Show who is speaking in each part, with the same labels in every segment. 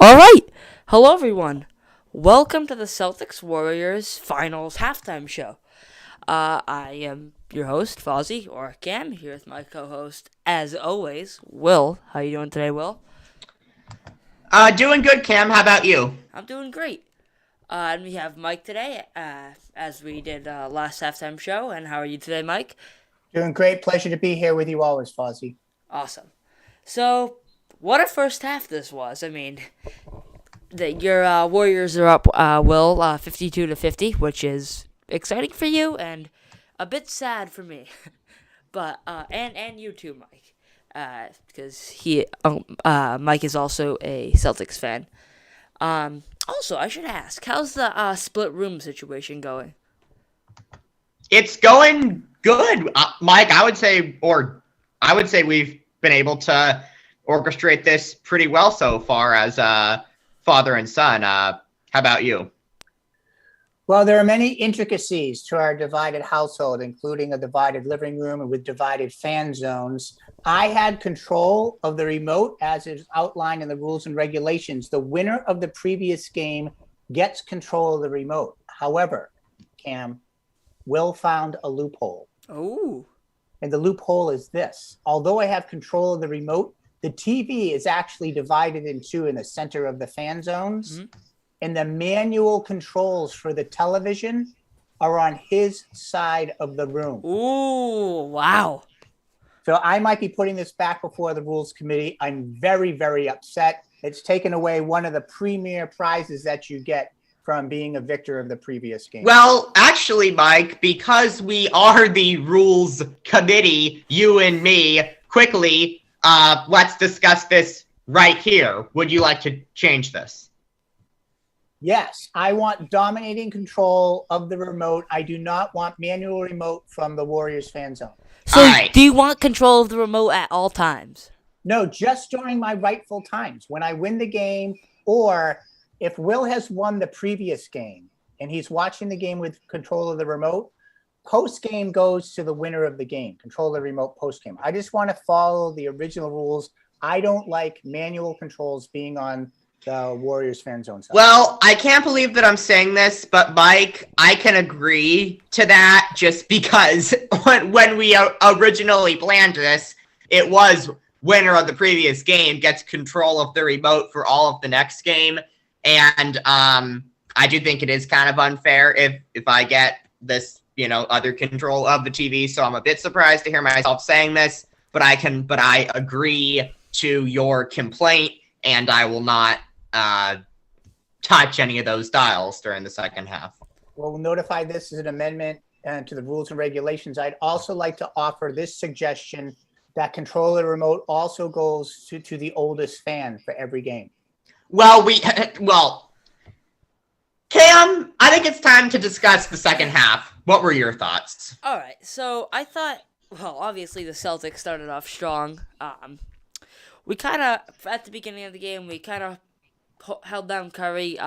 Speaker 1: All right. Hello, everyone. Welcome to the Celtics Warriors Finals halftime show. I am your host, Fozzie, or Cam, here with my co-host, as always, Will. How you doing today, Will?
Speaker 2: Doing good, Cam. How about you?
Speaker 1: I'm doing great. And we have Mike today, as we did last halftime show. And how are you today, Mike?
Speaker 3: Doing great. Pleasure to be here with you always, Fozzie.
Speaker 1: Awesome. So, what a first half this was. I mean, your Warriors are up, Will, 52-50, which is exciting for you and a bit sad for me. But and you too, Mike, because Mike is also a Celtics fan. Also, I should ask, how's the split room situation going?
Speaker 2: It's going good, Mike. I would say we've been able to orchestrate this pretty well so far as father and son. How about you?
Speaker 3: Well, there are many intricacies to our divided household, including a divided living room and with divided fan zones. I had control of the remote as is outlined in the rules and regulations. The winner of the previous game gets control of the remote. However, Cam, Will found a loophole.
Speaker 1: Oh.
Speaker 3: And the loophole is this. Although I have control of the remote, the TV is actually divided in two in the center of the fan zones. Mm-hmm. And the manual controls for the television are on his side of the room.
Speaker 1: Ooh, wow.
Speaker 3: So I might be putting this back before the rules committee. I'm very, very upset. It's taken away one of the premier prizes that you get from being a victor of the previous game.
Speaker 2: Well, actually, Mike, because we are the rules committee, you and me, quickly, let's discuss this right here. Would you like to change this?
Speaker 3: Yes, I want dominating control of the remote. I do not want manual remote from the Warriors fan zone.
Speaker 1: So do you want control of the remote at all times?
Speaker 3: No, just during my rightful times. When I win the game, or if Will has won the previous game and he's watching the game with control of the remote, post-game goes to the winner of the game, control of the remote post-game. I just want to follow the original rules. I don't like manual controls being on the Warriors fan zone side.
Speaker 2: Well, I can't believe that I'm saying this, but Mike, I can agree to that just because when we originally planned this, it was winner of the previous game gets control of the remote for all of the next game. And I do think it is kind of unfair if I get this, other control of the TV. So I'm a bit surprised to hear myself saying this, but I agree to your complaint, and I will not touch any of those dials during the second half.
Speaker 3: We'll notify this as an amendment to the rules and regulations. I'd also like to offer this suggestion that control of the remote also goes to the oldest fan for every game.
Speaker 2: Well, Cam, I think it's time to discuss the second half. What were your thoughts?
Speaker 1: All right, so I thought, well, obviously the Celtics started off strong. We kind of, at the beginning of the game, we kind of held down Curry,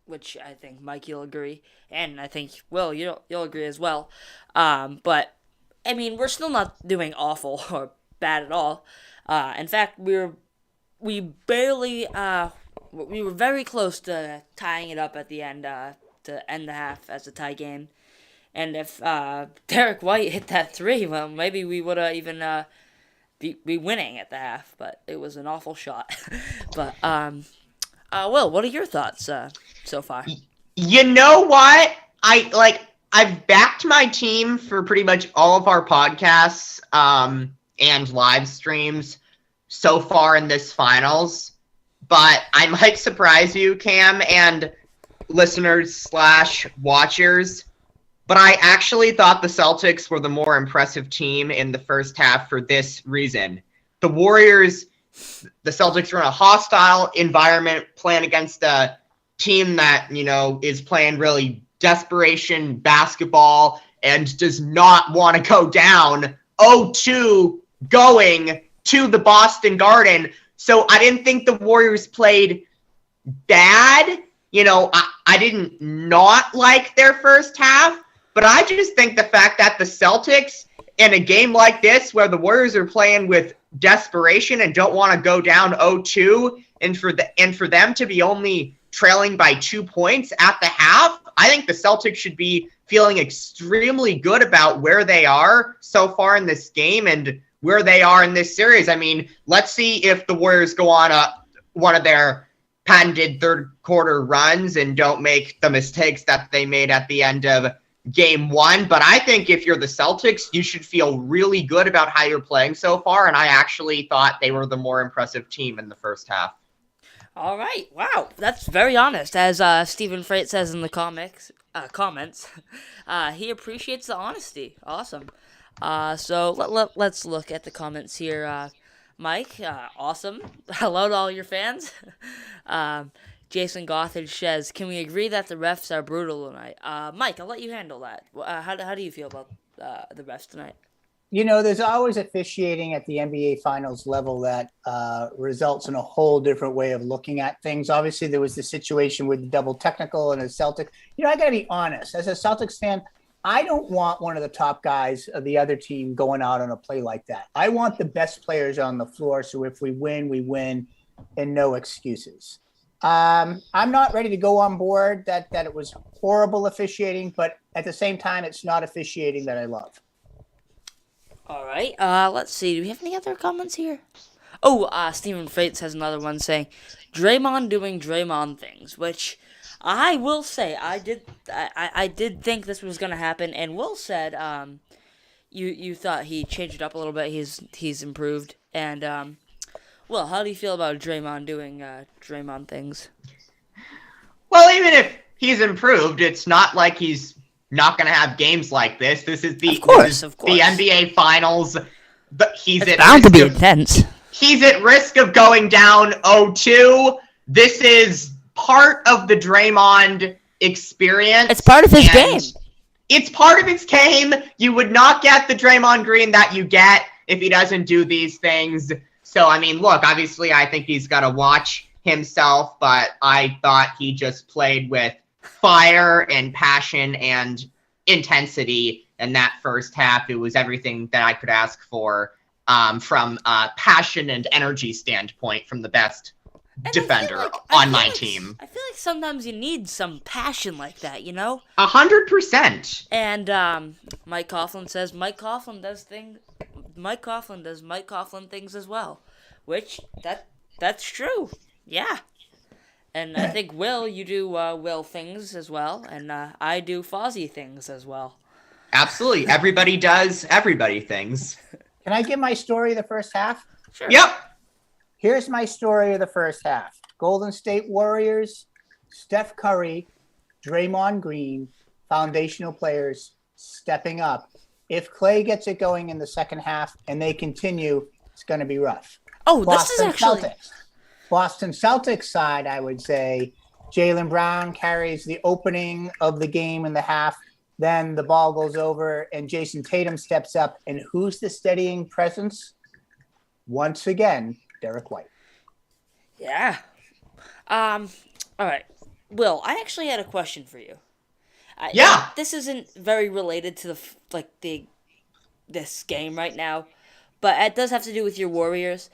Speaker 1: which I think Mike, you'll agree, and I think Will, you'll agree as well. But I mean, we're still not doing awful or bad at all. In fact, we were very close to tying it up at the end to end the half as a tie game. And if Derek White hit that three, well, maybe we would have even be winning at the half. But it was an awful shot. But Will, what are your thoughts so far?
Speaker 2: You know what? I've backed my team for pretty much all of our podcasts and live streams so far in this finals, but I might surprise you, Cam, and listeners/watchers, but I actually thought the Celtics were the more impressive team in the first half for this reason. The Celtics are in a hostile environment playing against a team that, is playing really desperation basketball and does not want to go down 0-2 going to the Boston Garden. So I didn't think the Warriors played bad. I didn't not like their first half, but I just think the fact that the Celtics, in a game like this where the Warriors are playing with desperation and don't want to go down 0-2, and for them to be only trailing by 2 points at the half, I think the Celtics should be feeling extremely good about where they are so far in this game and where they are in this series. I mean, let's see if the Warriors go on one of their patented third quarter runs and don't make the mistakes that they made at the end of game one. But I think if you're the Celtics, you should feel really good about how you're playing so far. And I actually thought they were the more impressive team in the first half.
Speaker 1: All right. Wow. That's very honest. As Stephen Freight says in the comments, he appreciates the honesty. Awesome. So let's look at the comments here. Mike, awesome. Hello to all your fans. Jason Gothard says, can we agree that the refs are brutal tonight? Mike, I'll let you handle that. How do you feel about the refs tonight?
Speaker 3: You know, there's always officiating at the NBA Finals level that results in a whole different way of looking at things. Obviously, there was the situation with the double technical and a Celtic. You know, I got to be honest. As a Celtics fan, I don't want one of the top guys of the other team going out on a play like that. I want the best players on the floor. So if we win, and no excuses. I'm not ready to go on board that it was horrible officiating, but at the same time, it's not officiating that I love.
Speaker 1: All right. Let's see. Do we have any other comments here? Oh, Stephen Freight has another one saying, Draymond doing Draymond things, which I will say I did think this was gonna happen, and Will said you thought he changed it up a little bit. He's improved, and Will, how do you feel about Draymond doing Draymond things?
Speaker 2: Well, even if he's improved, it's not like he's not going to have games like this. This is the NBA Finals. But it's
Speaker 1: bound to be intense.
Speaker 2: He's at risk of going down 0-2. This is part of the Draymond experience.
Speaker 1: It's part of his game.
Speaker 2: It's part of his game. You would not get the Draymond Green that you get if he doesn't do these things. So, I mean, look, obviously I think he's got to watch himself, but I thought he just played with fire and passion and intensity in that first half. It was everything that I could ask for from a passion and energy standpoint from the best defender on my team.
Speaker 1: I feel like sometimes you need some passion like that, you know?
Speaker 2: 100%.
Speaker 1: And Mike Coughlin says Mike Coughlin does Mike Coughlin things as well, which that's true. Yeah. And I think, Will, you do Will things as well, and I do Fozzie things as well.
Speaker 2: Absolutely. Everybody does everybody things.
Speaker 3: Can I give my story of the first half?
Speaker 1: Sure.
Speaker 2: Yep.
Speaker 3: Here's my story of the first half. Golden State Warriors, Steph Curry, Draymond Green, foundational players stepping up. If Clay gets it going in the second half and they continue, it's going to be rough.
Speaker 1: Oh, this is actually...
Speaker 3: Boston Celtics side, I would say, Jaylen Brown carries the opening of the game in the half. Then the ball goes over and Jason Tatum steps up. And who's the steadying presence? Once again, Derek White.
Speaker 1: Yeah. All right. Will, I actually had a question for you.
Speaker 2: Yeah.
Speaker 1: This isn't very related to this game right now, but it does have to do with your Warriors.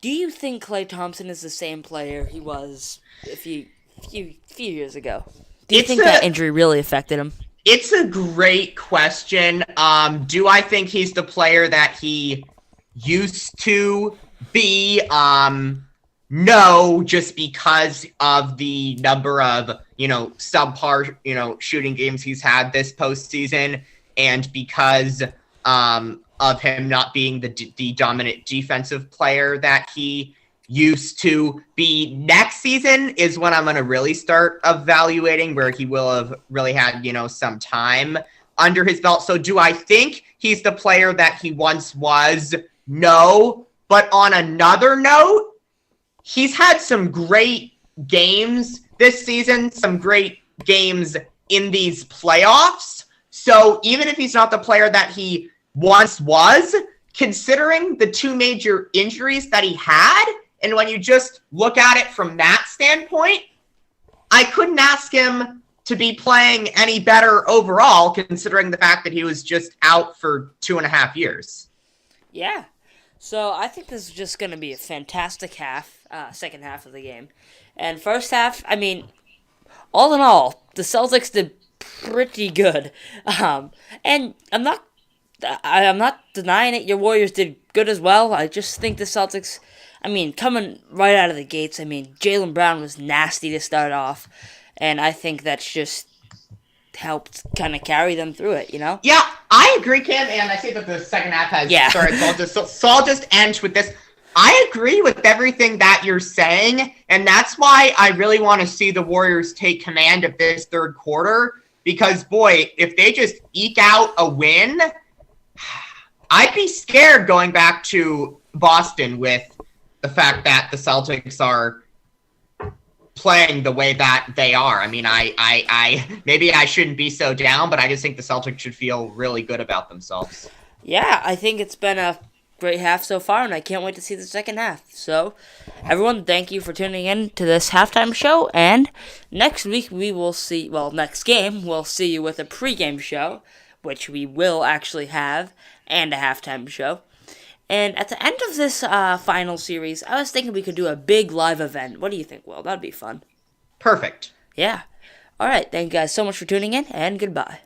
Speaker 1: Do you think Klay Thompson is the same player he was a few years ago? Do you think that injury really affected him?
Speaker 2: It's a great question. Do I think he's the player that he used to be? No, just because of the number of, subpar, shooting games he's had this postseason, and because of him not being the dominant defensive player that he used to be. Next season is when I'm going to really start evaluating, where he will have really had, some time under his belt. So do I think he's the player that he once was? No. But on another note, he's had some great games this season, some great games in these playoffs. So even if he's not the player that he once was, considering the two major injuries that he had, and when you just look at it from that standpoint, I couldn't ask him to be playing any better overall, considering the fact that he was just out for 2.5 years.
Speaker 1: Yeah. So I think this is just going to be a fantastic second half of the game. And first half, I mean, all in all, the Celtics did pretty good. And I'm not denying it. Your Warriors did good as well. I just think the Celtics, I mean, coming right out of the gates, I mean, Jaylen Brown was nasty to start off. And I think that's just helped kind of carry them through it, you know?
Speaker 2: Yeah, I agree, Kim, and I see that the second half has...
Speaker 1: Yeah.
Speaker 2: Sorry, so I'll just end with this. I agree with everything that you're saying, and that's why I really want to see the Warriors take command of this third quarter, because, boy, if they just eke out a win, I'd be scared going back to Boston with the fact that the Celtics are playing the way that they are. I mean, I maybe I shouldn't be so down, but I just think the Celtics should feel really good about themselves.
Speaker 1: Yeah, I think it's been a great half so far, and I can't wait to see the second half. So, everyone, thank you for tuning in to this halftime show, and next week next game, we'll see you with a pregame show, which we will actually have, and a halftime show. And at the end of this final series, I was thinking we could do a big live event. What do you think, Will? That'd be fun.
Speaker 2: Perfect.
Speaker 1: Yeah. All right. Thank you guys so much for tuning in, and goodbye.